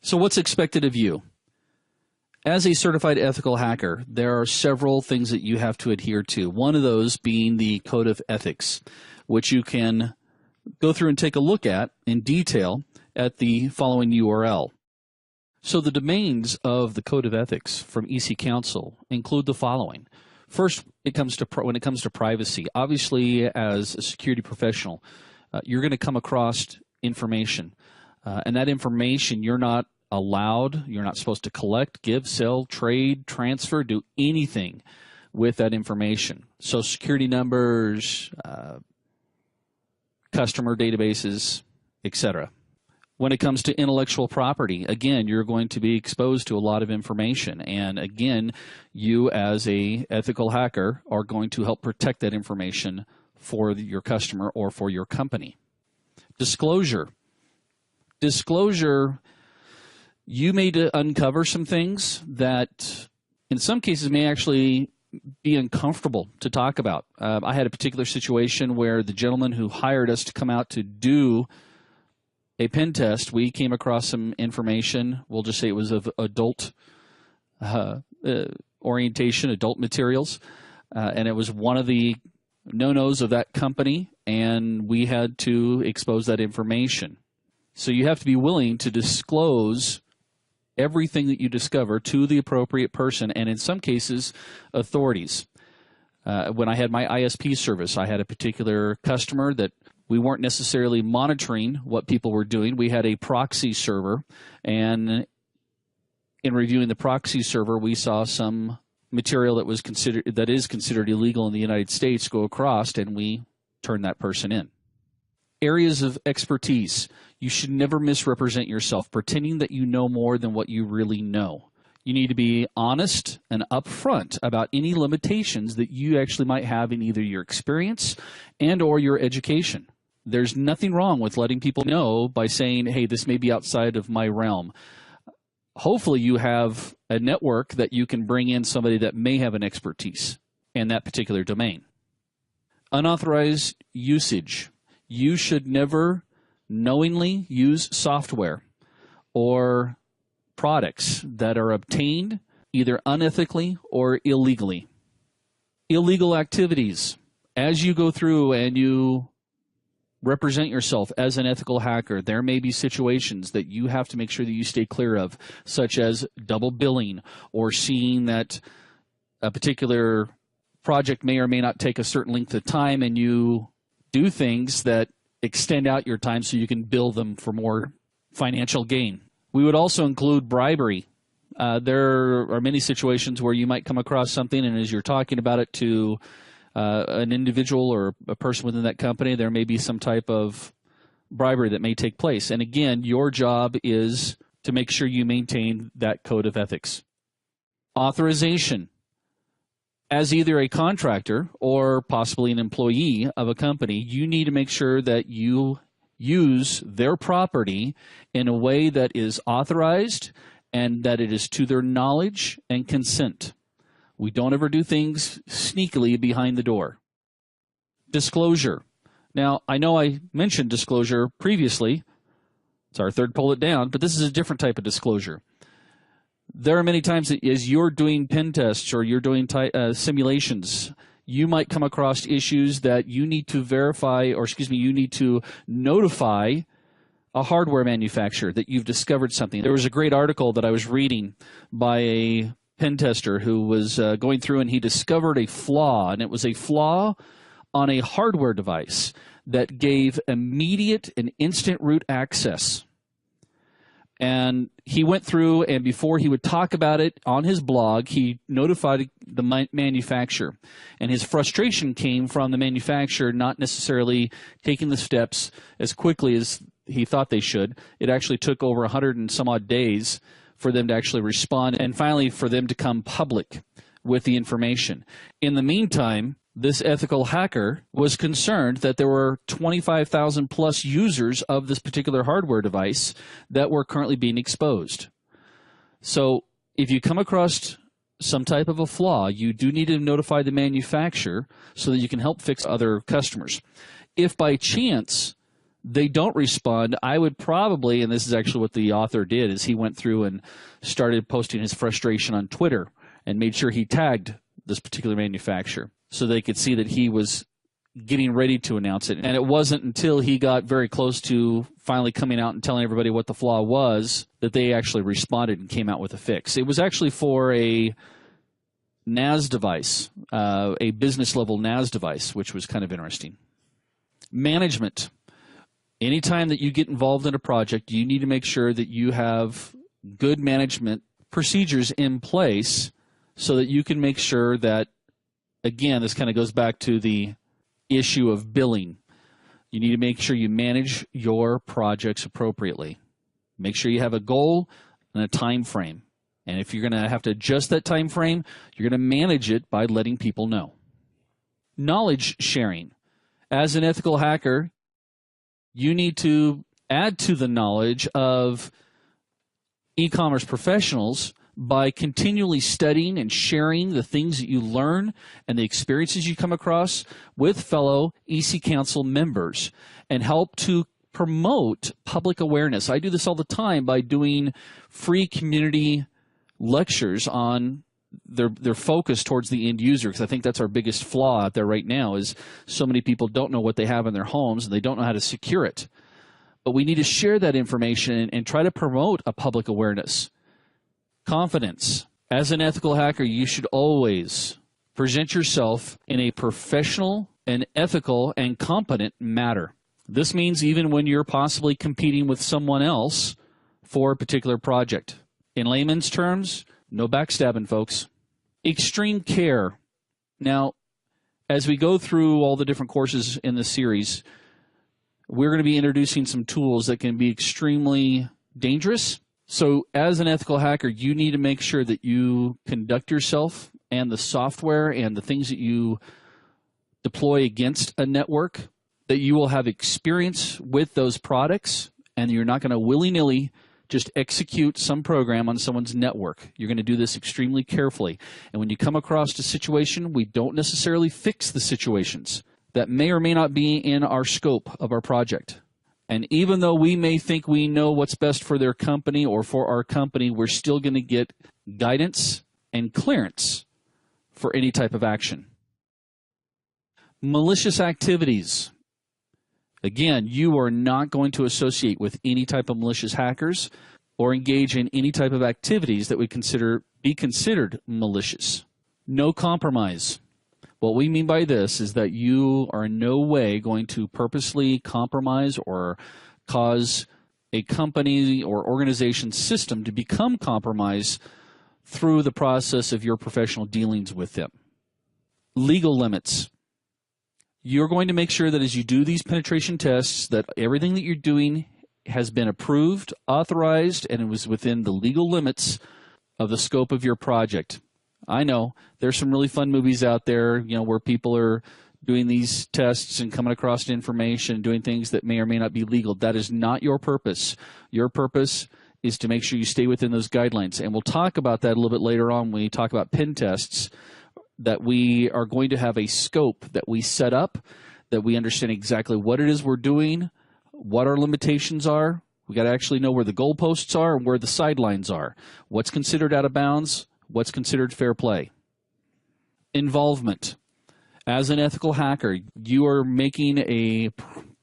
So what's expected of you? As a certified ethical hacker, there are several things that you have to adhere to. One of those being the Code of Ethics, which you can go through and take a look at in detail at the following URL. So the domains of the Code of Ethics from EC Council include the following. First, when it comes to privacy, obviously as a security professional, you're going to come across information. And that information you're not supposed to collect, give, sell, trade, transfer, do anything with that information. So security numbers, customer databases, etc. When it comes to intellectual property, again, you're going to be exposed to a lot of information. And again, you as a ethical hacker are going to help protect that information for your customer or for your company. Disclosure. Disclosure, you may uncover some things that in some cases may actually be uncomfortable to talk about. I had a particular situation where the gentleman who hired us to come out to do a pen test, we came across some information, we'll just say it was of adult orientation, adult materials, and it was one of the no-nos of that company, and we had to expose that information. So you have to be willing to disclose everything that you discover to the appropriate person, and in some cases, authorities. When I had my ISP service, I had a particular customer that we weren't necessarily monitoring what people were doing. We had a proxy server, and in reviewing the proxy server, we saw some material that is considered illegal in the United States go across, and we turned that person in. Areas of expertise. You should never misrepresent yourself, pretending that you know more than what you really know. You need to be honest and upfront about any limitations that you actually might have in either your experience and or your education. There's nothing wrong with letting people know by saying, hey, this may be outside of my realm. Hopefully you have a network that you can bring in somebody that may have an expertise in that particular domain. Unauthorized usage. You should never knowingly use software or products that are obtained either unethically or illegally. Illegal activities. As you go through and you represent yourself as an ethical hacker, there may be situations that you have to make sure that you stay clear of, such as double billing or seeing that a particular project may or may not take a certain length of time and you do things that extend out your time so you can bill them for more financial gain. We would also include bribery. There are many situations where you might come across something, and as you're talking about it to an individual or a person within that company, there may be some type of bribery that may take place. And again, your job is to make sure you maintain that code of ethics. Authorization. As either a contractor or possibly an employee of a company, you need to make sure that you use their property in a way that is authorized and that it is to their knowledge and consent. We don't ever do things sneakily behind the door. Disclosure. Now, I know I mentioned disclosure previously. It's our third pull it down, but this is a different type of disclosure. There are many times that as you're doing pen tests or you're doing simulations, you might come across issues that you need to verify, or you need to notify a hardware manufacturer that you've discovered something. There was a great article that I was reading by a pen tester who was going through and he discovered a flaw, and it was a flaw on a hardware device that gave immediate and instant root access. And he went through, and before he would talk about it on his blog, he notified the manufacturer. And his frustration came from the manufacturer not necessarily taking the steps as quickly as he thought they should. It actually took over 100 and some odd days for them to actually respond, and finally for them to come public with the information. In the meantime, this ethical hacker was concerned that there were 25,000 plus users of this particular hardware device that were currently being exposed. So if you come across some type of a flaw, you do need to notify the manufacturer so that you can help fix other customers. If by chance they don't respond, I would probably, and this is actually what the author did, is he went through and started posting his frustration on Twitter and made sure he tagged this particular manufacturer so they could see that he was getting ready to announce it. And it wasn't until he got very close to finally coming out and telling everybody what the flaw was that they actually responded and came out with a fix. It was actually for a NAS device, a business-level NAS device, which was kind of interesting. Management. Anytime that you get involved in a project, you need to make sure that you have good management procedures in place so that you can make sure that, again, this kind of goes back to the issue of billing. You need to make sure you manage your projects appropriately. Make sure you have a goal and a time frame. And if you're going to have to adjust that time frame, you're going to manage it by letting people know. Knowledge sharing. As an ethical hacker, you need to add to the knowledge of e-commerce professionals by continually studying and sharing the things that you learn and the experiences you come across with fellow EC Council members and help to promote public awareness. I do this all the time by doing free community lectures on their focus towards the end user, because I think that's our biggest flaw out there right now is so many people don't know what they have in their homes and they don't know how to secure it. But we need to share that information and try to promote a public awareness. Confidence. As an ethical hacker, you should always present yourself in a professional and ethical and competent manner. This means even when you're possibly competing with someone else for a particular project. In layman's terms, no backstabbing, folks. Extreme care. Now, as we go through all the different courses in this series, we're going to be introducing some tools that can be extremely dangerous. So as an ethical hacker, you need to make sure that you conduct yourself and the software and the things that you deploy against a network, that you will have experience with those products, and you're not going to willy-nilly just execute some program on someone's network. You're going to do this extremely carefully. And when you come across a situation, we don't necessarily fix the situations that may or may not be in our scope of our project. And even though we may think we know what's best for their company or for our company, we're still going to get guidance and clearance for any type of action. Malicious activities. Again, you are not going to associate with any type of malicious hackers or engage in any type of activities that would be considered malicious. No compromise. What we mean by this is that you are in no way going to purposely compromise or cause a company or organization system to become compromised through the process of your professional dealings with them. Legal limits. You're going to make sure that as you do these penetration tests, that everything that you're doing has been approved, authorized, and it was within the legal limits of the scope of your project. I know there's some really fun movies out there, where people are doing these tests and coming across information, doing things that may or may not be legal. That is not your purpose. Your purpose is to make sure you stay within those guidelines. And we'll talk about that a little bit later on when we talk about pen tests, that we are going to have a scope that we set up, that we understand exactly what it is we're doing, what our limitations are. We got to actually know where the goalposts are and where the sidelines are. What's considered out of bounds? What's considered fair play? Involvement. As an ethical hacker, you are making a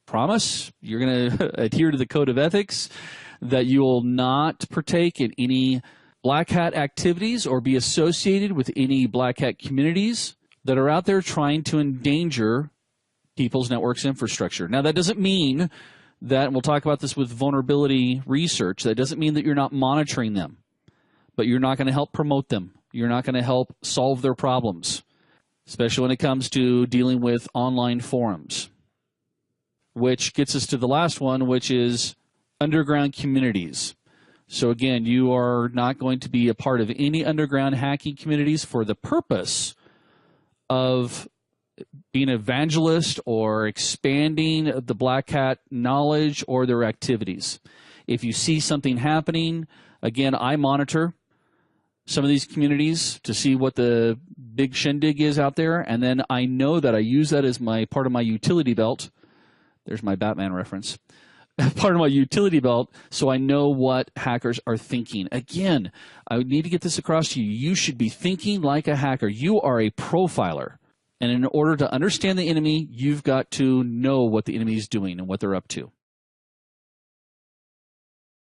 promise. You're going to adhere to the code of ethics that you will not partake in any black hat activities or be associated with any black hat communities that are out there trying to endanger people's networks infrastructure. Now, that doesn't mean that, and we'll talk about this with vulnerability research, that doesn't mean that you're not monitoring them. But you're not going to help promote them. You're not going to help solve their problems, especially when it comes to dealing with online forums. Which gets us to the last one, which is underground communities. So again, you are not going to be a part of any underground hacking communities for the purpose of being an evangelist or expanding the black hat knowledge or their activities. If you see something happening, again, I monitor some of these communities to see what the big shindig is out there, and then I know that I use that as my part of my utility belt. There's my Batman reference. part of my utility belt so I know what hackers are thinking. Again, I need to get this across to you. You should be thinking like a hacker. You are a profiler. And in order to understand the enemy, you've got to know what the enemy is doing and what they're up to.